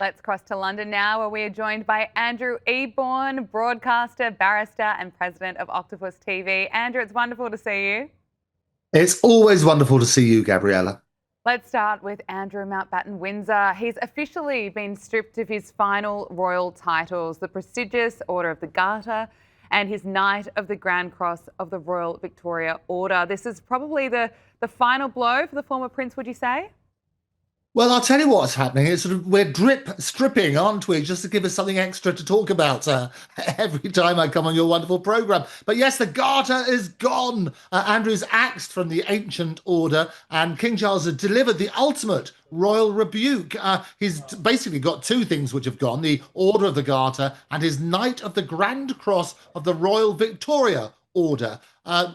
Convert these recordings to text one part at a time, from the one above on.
Let's cross to London now, where we are joined by Andrew Eborn, broadcaster, barrister, and president of Octopus TV. Andrew, it's wonderful to see you. It's always wonderful to see you, Gabriella. Let's start with Andrew Mountbatten Windsor. He's officially been stripped of his final royal titles, the prestigious Order of the Garter and his Knight of the Grand Cross of the Royal Victoria Order. This is probably the final blow for the former prince, would you say? Well, I'll tell you what's happening. It's we're drip stripping, aren't we? Just to give us something extra to talk about every time I come on your wonderful programme. But yes, the Garter is gone. Andrew's axed from the ancient order, and King Charles has delivered the ultimate royal rebuke. He's basically got two things which have gone: the Order of the Garter and his Knight of the Grand Cross of the Royal Victoria Order.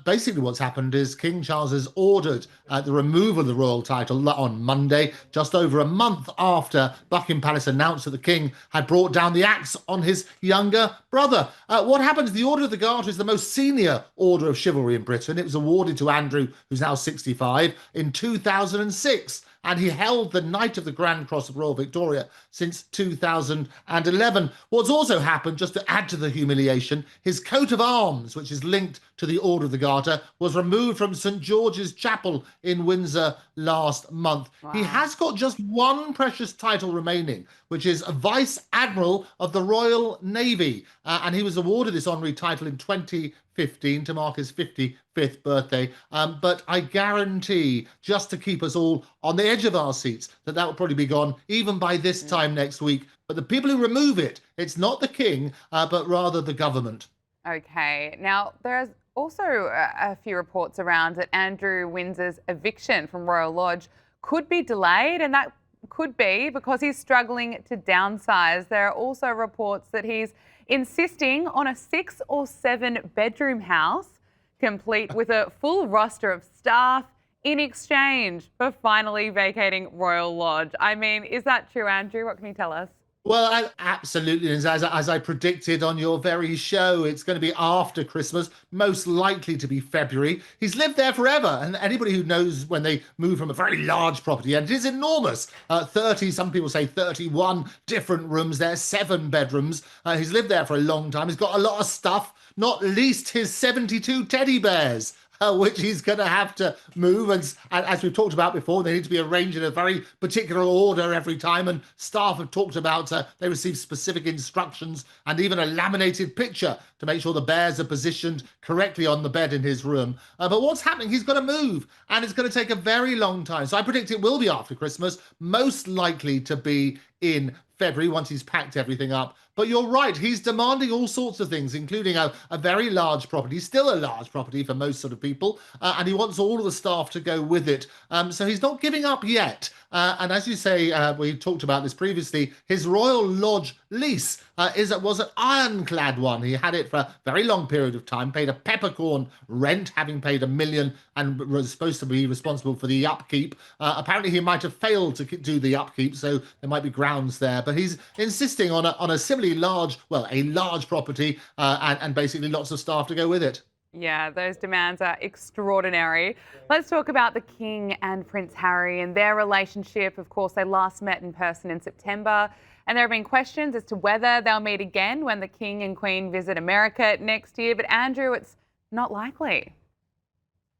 Basically, what's happened is King Charles has ordered the removal of the royal title on Monday, just over a month after Buckingham Palace announced that the king had brought down the axe on his younger brother. What happens? The Order of the Garter is the most senior order of chivalry in Britain. It was awarded to Andrew, who's now 65, in 2006. And he held the Knight of the Grand Cross of Royal Victoria since 2011. What's also happened, just to add to the humiliation, his coat of arms, which is linked to the Order of the Garter, was removed from St George's Chapel in Windsor last month. Wow. He has got just one precious title remaining, which is Vice Admiral of the Royal Navy. And he was awarded this honorary title in 2015 to mark his 55th birthday. But I guarantee, just to keep us all on the edge of our seats, that will probably be gone even by this time next week. But the people who remove it, it's not the king, but rather the government. Okay. Now, there's also a few reports around that Andrew Windsor's eviction from Royal Lodge could be delayed, and that could be because he's struggling to downsize. There are also reports that he's insisting on a 6 or 7 bedroom house, complete with a full roster of staff, in exchange for finally vacating Royal Lodge. I mean, is that true, Andrew? What can you tell us? Well, absolutely. As I predicted on your very show, it's going to be after Christmas, most likely to be February. He's lived there forever. And anybody who knows when they move from a very large property, and it is enormous, 30, some people say 31 different rooms there, 7 bedrooms. He's lived there for a long time. He's got a lot of stuff, not least his 72 teddy bears. Which he's going to have to move. And as we've talked about before, they need to be arranged in a very particular order every time. And staff have talked about they receive specific instructions and even a laminated picture to make sure the bears are positioned correctly on the bed in his room. But what's happening? He's got to move, and it's going to take a very long time. So I predict it will be after Christmas, most likely to be in February once he's packed everything up. But you're right, he's demanding all sorts of things, including a very large property, still a large property for most sort of people, and he wants all of the staff to go with it. So he's not giving up yet. And as you say, we talked about this previously, his Royal Lodge lease was an ironclad one. He had it for a very long period of time, paid a peppercorn rent, having paid $1 million, and was supposed to be responsible for the upkeep. Apparently he might have failed to do the upkeep, so there might be grounds there. But he's insisting on a similarly large, well, a large property and basically lots of staff to go with it. Yeah, those demands are extraordinary. Let's talk about the King and Prince Harry and their relationship. Of course, they last met in person in September, and there have been questions as to whether they'll meet again when the King and Queen visit America next year. But Andrew, it's not likely.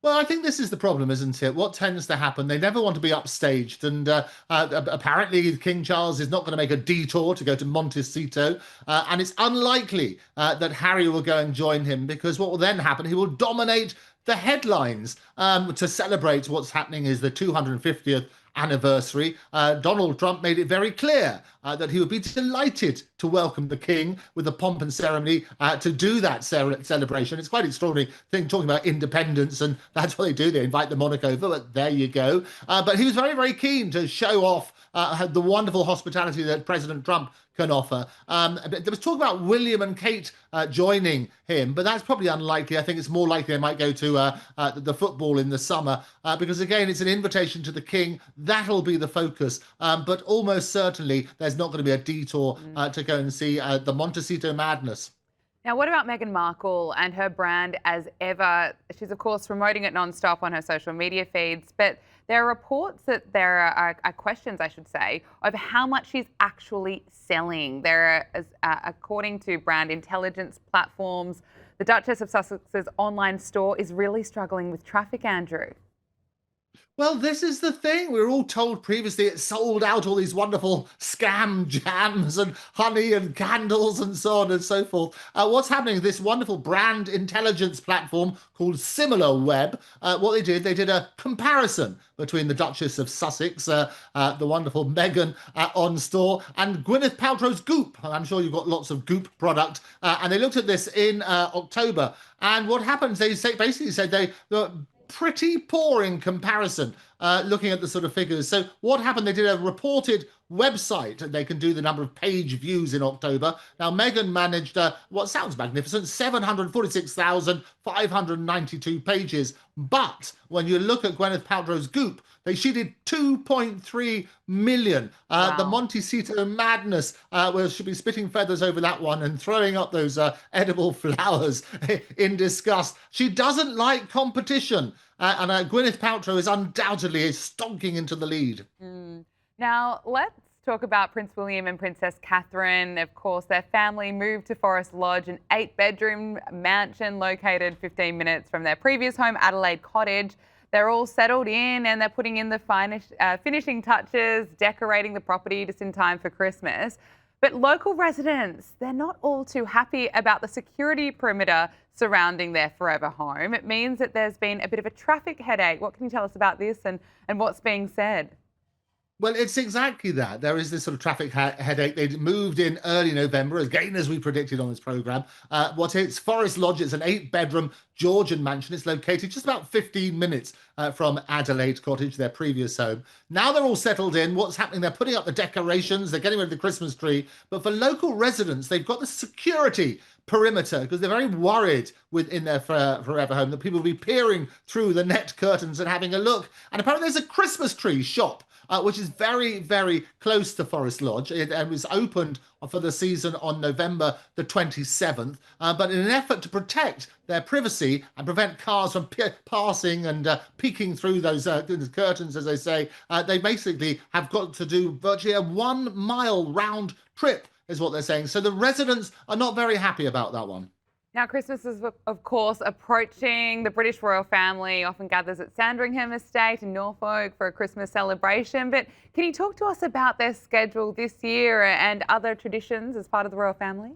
Well, I think this is the problem, isn't it? What tends to happen, they never want to be upstaged. And apparently King Charles is not going to make a detour to go to Montecito. And it's unlikely that Harry will go and join him, because what will then happen, he will dominate the headlines to celebrate what's happening is the 250th anniversary. Donald Trump made it very clear that he would be delighted to welcome the king with the pomp and ceremony to do that celebration. It's quite an extraordinary thing, talking about independence, and that's what they do. They invite the monarch over, but there you go. But he was very, very keen to show off the wonderful hospitality that President Trump can offer. There was talk about William and Kate joining him, but that's probably unlikely. I think it's more likely they might go to the football in the summer, because again, it's an invitation to the king. That'll be the focus. But almost certainly there's not going to be a detour to go and see the Montecito Madness. Now, what about Meghan Markle and her brand As Ever? She's, of course, promoting it non-stop on her social media feeds, but There are reports that there are questions, I should say, over how much she's actually selling. According to brand intelligence platforms, the Duchess of Sussex's online store is really struggling with traffic, Andrew. Well, this is the thing. We were all told previously it sold out all these wonderful scam jams and honey and candles and so on and so forth. What's happening? This wonderful brand intelligence platform called SimilarWeb. What they did a comparison between the Duchess of Sussex, the wonderful Meghan on store, and Gwyneth Paltrow's Goop. I'm sure you've got lots of Goop product. And they looked at this in October. And what happens? Basically said they pretty poor in comparison, looking at the sort of figures. So what happened? They did a reported website, and they can do the number of page views in October. Now, Meghan managed what sounds magnificent, 746,592 pages. But when you look at Gwyneth Paltrow's Goop, she did 2.3 million. Wow. The Montecito Madness, well, she'll be spitting feathers over that one and throwing up those edible flowers in disgust. She doesn't like competition, and Gwyneth Paltrow is undoubtedly stonking into the lead. Now, let's talk about Prince William and Princess Catherine. Of course, their family moved to Forest Lodge, an 8-bedroom mansion located 15 minutes from their previous home, Adelaide Cottage. They're all settled in and they're putting in the finishing touches, decorating the property just in time for Christmas. But local residents, they're not all too happy about the security perimeter surrounding their forever home. It means that there's been a bit of a traffic headache. What can you tell us about this and what's being said? Well, it's exactly that. There is this sort of traffic headache. They moved in early November, again, as we predicted on this programme. It's Forest Lodge. It's an 8-bedroom Georgian mansion. It's located just about 15 minutes from Adelaide Cottage, their previous home. Now they're all settled in. What's happening? They're putting up the decorations. They're getting rid of the Christmas tree. But for local residents, they've got the security perimeter because they're very worried within their forever home that people will be peering through the net curtains and having a look. And apparently there's a Christmas tree shop which is very, very close to Forest Lodge. It was opened for the season on November the 27th. But in an effort to protect their privacy and prevent cars from passing and peeking through those curtains, as they say, they basically have got to do virtually a 1-mile round trip, is what they're saying. So the residents are not very happy about that one. Now, Christmas is, of course, approaching. The British royal family often gathers at Sandringham Estate in Norfolk for a Christmas celebration. But can you talk to us about their schedule this year and other traditions as part of the royal family?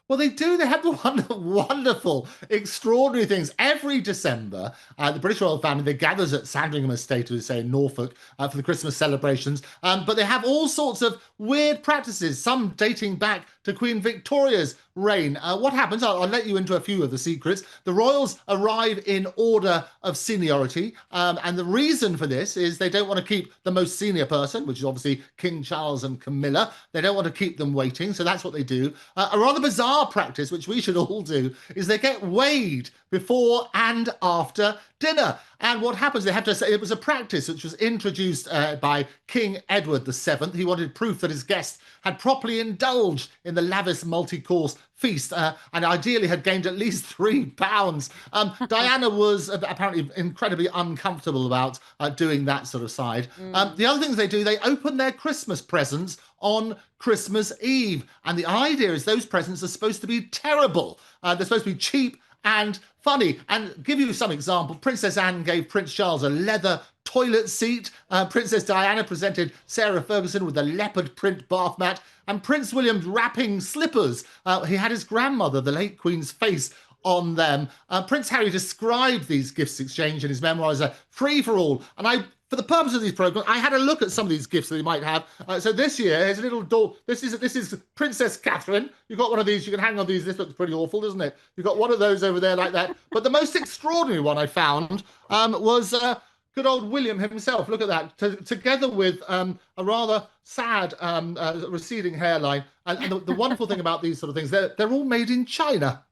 Well, they do. They have the wonderful, extraordinary things. Every December, the British royal family, they gathers at Sandringham Estate, as we say, in Norfolk, for the Christmas celebrations. But they have all sorts of weird practices, some dating back to Queen Victoria's reign. What happens? I'll let you into a few of the secrets. The royals arrive in order of seniority. And the reason for this is they don't want to keep the most senior person, which is obviously King Charles and Camilla. They don't want to keep them waiting. So that's what they do. A rather bizarre practice, which we should all do, is they get weighed before and after dinner. And what happens, they have to say, it was a practice which was introduced by King Edward VII. He wanted proof that his guests had properly indulged in the lavish multi-course feast and ideally had gained at least 3 pounds. Diana was apparently incredibly uncomfortable about doing that sort of side. The other things they do, they open their Christmas presents on Christmas Eve. And the idea is those presents are supposed to be terrible. They're supposed to be cheap and funny. And give you some example, Princess Anne gave Prince Charles a leather toilet seat. Princess Diana presented Sarah Ferguson with a leopard print bath mat. And Prince William's wrapping slippers. He had his grandmother, the late Queen's face, on them. Prince Harry described these gifts exchanged in his memoir as a free-for-all. And for the purpose of these programs, I had a look at some of these gifts that he might have. So this year, here's a little door. This is Princess Catherine. You've got one of these. You can hang on these. This looks pretty awful, doesn't it? You've got one of those over there like that. But the most extraordinary one I found was good old William himself. Look at that. Together with a rather sad receding hairline. And the wonderful thing about these sort of things, they're all made in China.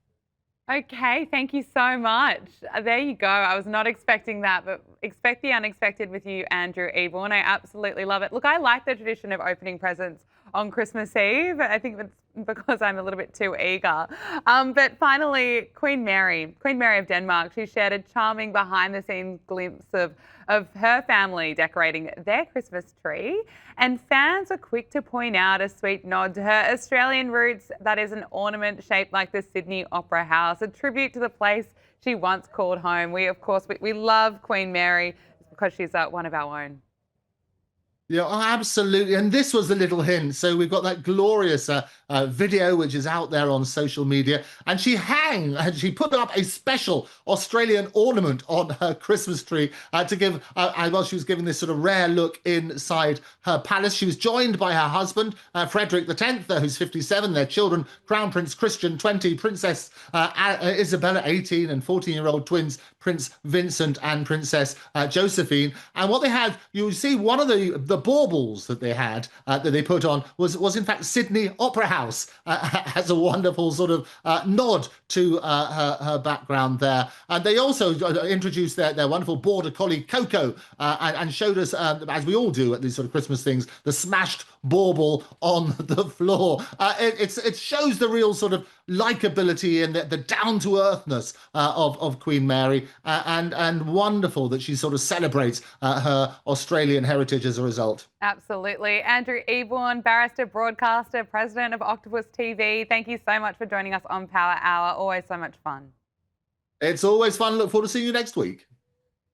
Okay, thank you so much. There you go. I was not expecting that, but expect the unexpected with you, Andrew Eborn. I absolutely love it. Look, I like the tradition of opening presents on Christmas Eve. I think it's because I'm a little bit too eager. But finally, Queen Mary of Denmark, she shared a charming behind-the-scenes glimpse of her family decorating their Christmas tree. And fans are quick to point out a sweet nod to her Australian roots. That is an ornament shaped like the Sydney Opera House, a tribute to the place she once called home. We, of course, we love Queen Mary because she's one of our own. Yeah, oh, absolutely. And this was a little hint. So we've got that glorious video, which is out there on social media. And she put up a special Australian ornament on her Christmas tree to give, while she was giving this sort of rare look inside her palace. She was joined by her husband, Frederick X, who's 57, their children, Crown Prince Christian, 20, Princess Isabella, 18, and 14-year-old twins, Prince Vincent and Princess Josephine. And what they had, you see, one of the baubles that they had that they put on was in fact Sydney Opera House. Has a wonderful sort of nod to her background there. And they also introduced their wonderful border collie Coco and showed us, as we all do at these sort of Christmas things, the smashed bauble on the floor. It shows the real sort of likability and the down-to-earthness of Queen Mary, and wonderful that she sort of celebrates her Australian heritage as a result. Absolutely. Andrew Eborn, barrister, broadcaster, president of Octopus TV. Thank you so much for joining us on Power Hour. Always so much fun. It's always fun. Look forward to seeing you next week.